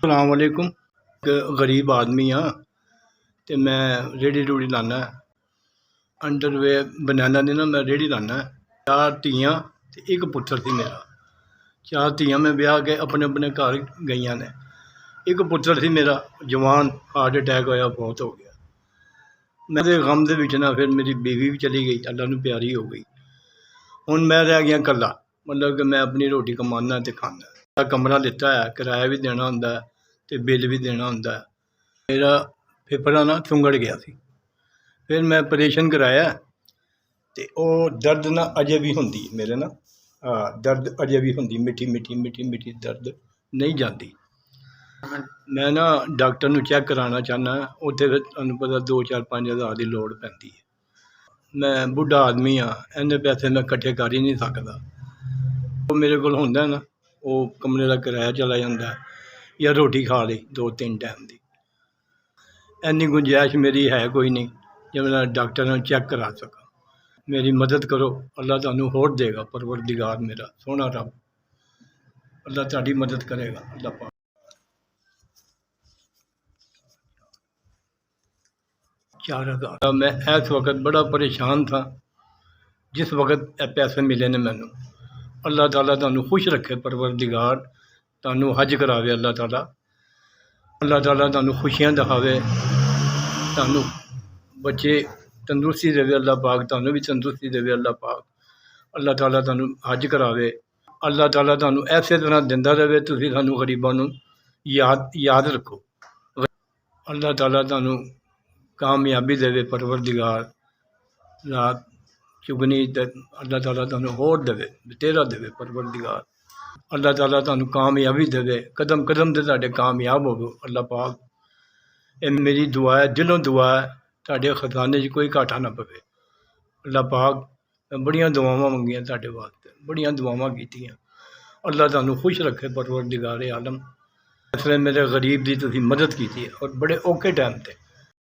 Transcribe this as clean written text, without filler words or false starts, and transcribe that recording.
अस्सलाम वालेकुम। एक गरीब आदमी हाँ तो मैं रेहड़ी रूड़ी लाना अंडरवे बनैना दी ना मैं रेहड़ी लाना। 4 धियां ते एक पुत्तर सी मेरा। 4 धियां मैं ब्याह के अपने अपने घर गईयां ने। एक पुत्तर सी मेरा जवान हार्ट अटैक होया बहुत हो गया। मैं ते गम दे विच ना फिर मेरी बीवी भी चली गई, अल्लाह नूं प्यारी हो गई। हुण मैं रह गया कल्ला, मतलब कि मैं अपनी रोटी कमाना ते खाना। कमरा लिता है, किराया भी देना हुंदा है ते बिल भी देना हुंदा है। मेरा फेफड़ा ना सुंगड़ गया सी, फिर मैं ऑपरेशन कराया ते ओह दर्द ना अजे भी हुंदी मेरे ना। दर्द अजे भी हुंदी, मिठी मिठी मिठी मिठी दर्द नहीं जाती। मैं ना डॉक्टर नूं चैक कराना चाहना, उत्थे फिर तुहानूं पता 2-4-5 हज़ार की लोड़ पैंदी है। मैं बुढ़ा आदमी हाँ, इन्ने पैसे मैं कट्ठे कर ही नहीं सकदा। वो मेरे कोल हुंदा ना, वो कमरे का किराया चला जांदा है या रोटी खा ली 2-3 टाइम दी। इन्नी गुंजाइश मेरी है कोई नहीं जे मैं डॉक्टर नूं चैक करा सकां। मेरी मदद करो, अल्लाह तुहानूं होर देगा, परवरदिगार मेरा सोहना रब अल्लाह तुहाडी मदद करेगा। अल्लाह पाक 4,000। मैं इस वक्त बड़ा परेशान था, जिस वक्त पैसे मिले ने मैनू। अल्लाह ताला तुहानूं खुश रखे, परवरदिगार तुहानूं हज करावे। अल्लाह ताला तुहानूं खुशियां दिखावे, तुहानूं बच्चे तंदुरुस्ती देवे। अल्लाह पाक तुहानूं भी तंदुरुस्ती देवे। अल्लाह पाक अल्लाह ताला तुहानूं हज करावे। अल्लाह ताला तुहानूं ऐसे तरह दिंदा रहे, तुसीं सानूं गरीबां नूं याद रखो। अल्लाह ताला तुहानूं कामयाबी देवे, परवरदिगार रात चुगनी ते अल्लाह ताला तुहानूं होर देवे, तेरा देवे परवरदिगार। अल्लाह ताला तुहानूं कामयाबी देवे, कदम कदम ते तुहाडे कामयाब होवो। अल्लाह पाक ये मेरी दुआ है, दिलों दुआ है, तुहाडे खजाने च कोई घाटा ना पवे। अल्लाह पाक मैं बड़ियां दुआवां मंगियां तुहाडे वास्ते, बड़ियां दुआवां कीतियां। अल्लाह तुहानूं खुश रखे, परवरदिगार आलम। इसलिए मेरे गरीब दी तुसीं मदद कीती है और बड़े औखे टाइम ते।